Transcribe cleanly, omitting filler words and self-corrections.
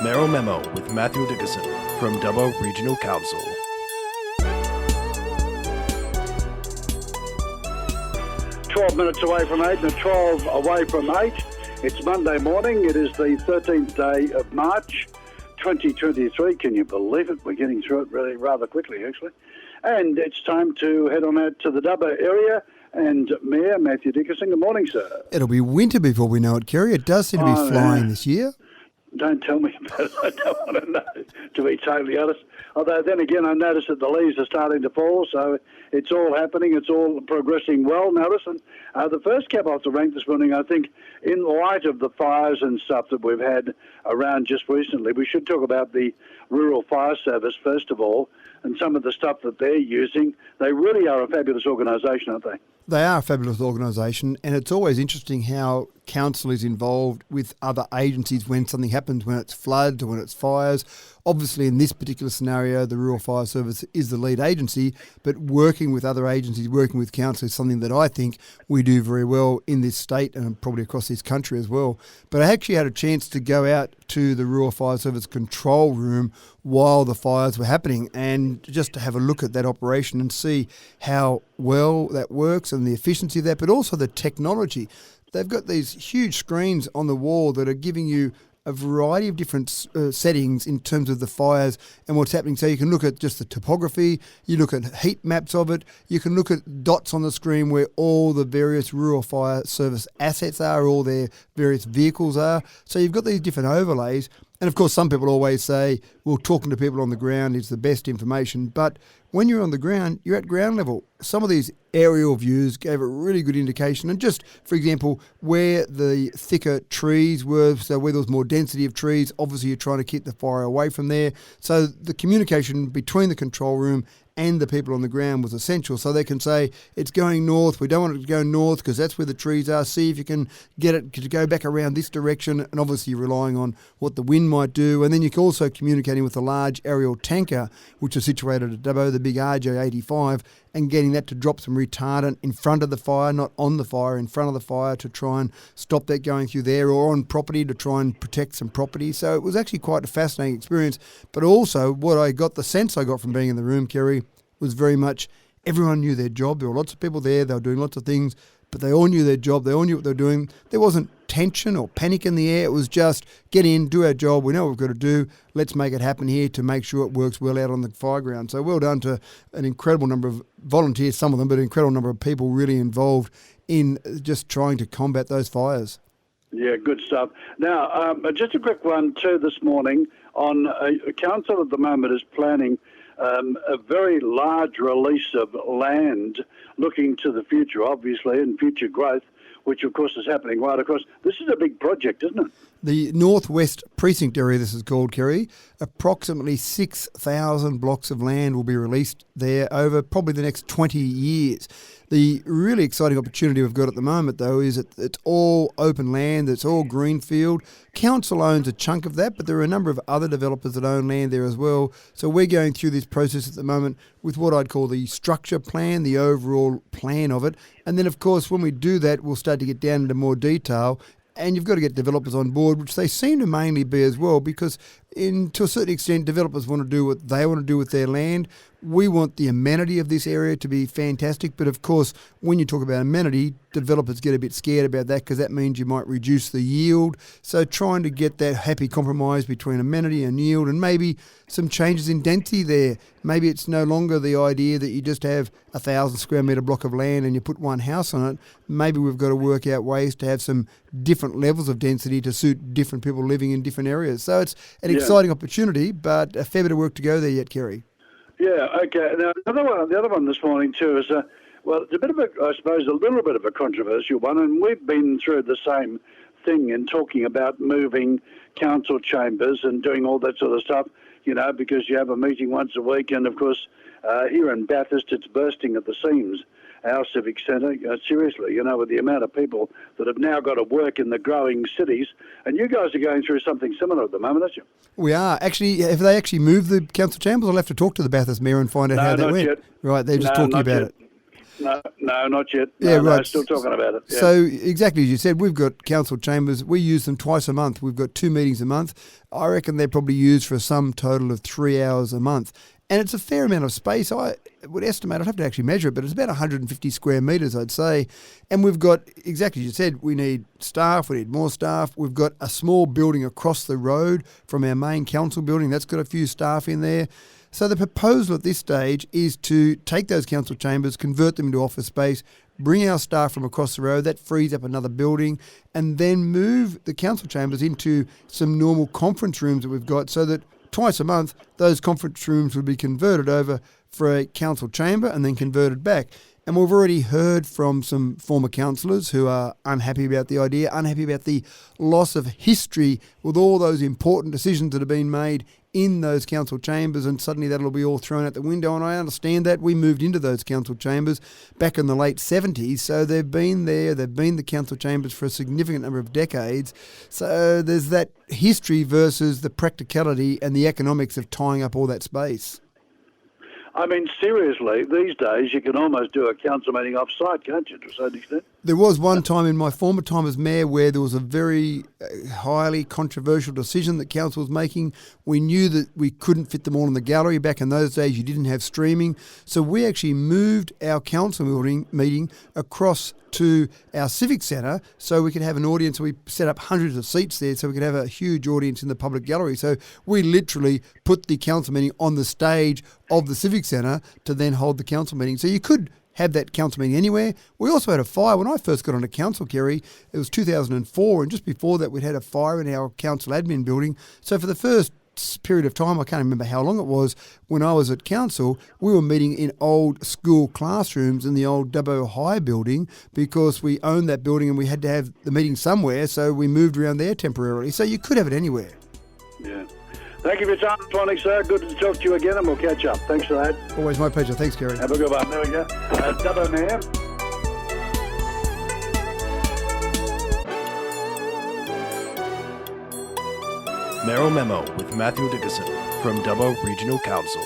Mayoral Memo with Matthew Dickerson from Dubbo Regional Council. Minutes away from 8 and 12 away from 8. It's Monday morning. It is the 13th day of March 2023. Can you believe it? We're getting through it really rather quickly, actually. And it's time to head on out to the Dubbo area. And Mayor Matthew Dickerson, good morning, sir. It'll be winter before we know it, Kerry. It does seem to be flying this year. Don't tell me about it. I don't want to know, to be totally honest. Although then again, I noticed that the leaves are starting to fall, so it's all happening. It's all progressing well, notice. And the first cab off the rank this morning, I think, in light of the fires and stuff that we've had around just recently, we should talk about the Rural Fire Service, first of all, and some of the stuff that they're using. They really are a fabulous organisation, aren't they? They are a fabulous organisation, and it's always interesting how council is involved with other agencies when something happens, when it's floods or when it's fires. Obviously, in this particular scenario, the Rural Fire Service is the lead agency, but working with other agencies, working with council is something that I think we do very well in this state and probably across this country as well. But I actually had a chance to go out to the Rural Fire Service control room while the fires were happening and just to have a look at that operation and see how well that works and the efficiency of that, but also the technology. They've got these huge screens on the wall that are giving you a variety of different settings in terms of the fires and what's happening. So you can look at just the topography, you look at heat maps of it, you can look at dots on the screen where all the various Rural Fire Service assets are, all their various vehicles are. So you've got these different overlays. And of course, some people always say, well, talking to people on the ground is the best information. But when you're on the ground, you're at ground level. Some of these aerial views gave a really good indication. And just, for example, where the thicker trees were, so where there was more density of trees, obviously you're trying to keep the fire away from there. So the communication between the control room and the people on the ground was essential. So they can say, it's going north, we don't want it to go north because that's where the trees are. See if you can get it to go back around this direction. And obviously you're relying on what the wind might do. And then you're also communicating with the large aerial tanker, which is situated at Dubbo, the big RJ85, and getting that to drop some retardant in front of the fire, not on the fire, in front of the fire to try and stop that going through there, or on property to try and protect some property. So it was actually quite a fascinating experience. But also the sense I got from being in the room, Kerry, was very much everyone knew their job. There were lots of people there, they were doing lots of things, but they all knew their job, they all knew what they were doing. There wasn't tension or panic in the air. It was just get in, do our job, we know what we've got to do, let's make it happen here to make sure it works well out on the fire ground. So well done to an incredible number of volunteers, some of them, but an incredible number of people really involved in just trying to combat those fires. Yeah, good stuff. Now, just a quick one too this morning on council at the moment is planning a very large release of land looking to the future, obviously, and future growth, which of course is happening right across. This is a big project, isn't it? The Northwest Precinct area, this is called, Kerry, approximately 6,000 blocks of land will be released there over probably the next 20 years. The really exciting opportunity we've got at the moment, though, is that it's all open land, it's all greenfield. Council owns a chunk of that, but there are a number of other developers that own land there as well. So we're going through this process at the moment with what I'd call the structure plan, the overall plan of it. And then, of course, when we do that, we'll start to get down into more detail. And you've got to get developers on board, which they seem to mainly be as well, because to a certain extent, developers want to do what they want to do with their land. We want the amenity of this area to be fantastic. But of course, when you talk about amenity, developers get a bit scared about that because that means you might reduce the yield. So trying to get that happy compromise between amenity and yield, and maybe some changes in density there. Maybe it's no longer the idea that you just have 1,000 square metre block of land and you put one house on it. Maybe we've got to work out ways to have some different levels of density to suit different people living in different areas. So it's an exciting opportunity, but a fair bit of work to go there yet, Kerry. Yeah, okay. Now, the other one this morning too is, it's a bit of a little bit of a controversial one, and we've been through the same thing in talking about moving council chambers and doing all that sort of stuff, because you have a meeting once a week, and of course, here in Bathurst, it's bursting at the seams. Our civic centre, seriously, with the amount of people that have now got to work in the growing cities. And you guys are going through something similar at the moment, aren't you? We are. Actually, have they moved the council chambers? I'll have to talk to the Bathurst Mayor and find out how that went. Yet. Right, they're just talking about it. No, not yet. Yeah, no, right. Still talking about it. Yeah. So exactly as you said, we've got council chambers. We use them twice a month. We've got 2 meetings a month. I reckon they're probably used for a sum total of 3 hours a month. And it's a fair amount of space. I would estimate, I'd have to actually measure it, but it's about 150 square metres, I'd say. And we've got, exactly as you said, we need staff, we need more staff. We've got a small building across the road from our main council building. That's got a few staff in there. So the proposal at this stage is to take those council chambers, convert them into office space, bring our staff from across the road, that frees up another building, and then move the council chambers into some normal conference rooms that we've got so that twice a month those conference rooms would be converted over for a council chamber and then converted back. And we've already heard from some former councillors who are unhappy about the idea, unhappy about the loss of history with all those important decisions that have been made in those council chambers, and suddenly that'll be all thrown out the window. And I understand that. We moved into those council chambers back in the late 70s, so they've been there, they've been the council chambers for a significant number of decades. So there's that history versus the practicality and the economics of tying up all that space. I mean, seriously, these days you can almost do a council meeting off-site, can't you, to a certain extent? There was one time in my former time as mayor where there was a very highly controversial decision that council was making. We knew that we couldn't fit them all in the gallery. Back in those days, you didn't have streaming. So we actually moved our council meeting across to our civic centre so we could have an audience. We set up hundreds of seats there so we could have a huge audience in the public gallery. So we literally put the council meeting on the stage of the civic centre to then hold the council meeting. So you could have that council meeting anywhere. We also had a fire. When I first got onto council, Kerry, it was 2004, and just before that we'd had a fire in our council admin building. So for the first period of time, I can't remember how long it was, when I was at council, we were meeting in old school classrooms in the old Dubbo High building because we owned that building and we had to have the meeting somewhere, so we moved around there temporarily. So you could have it anywhere. Yeah. Thank you for your time, Tony, sir. Good to talk to you again, and we'll catch up. Thanks for that. Always my pleasure. Thanks, Kerry. Have a good one. There we go. Dubbo Mayor. Mayoral Memo with Matthew Dickinson from Dubbo Regional Council.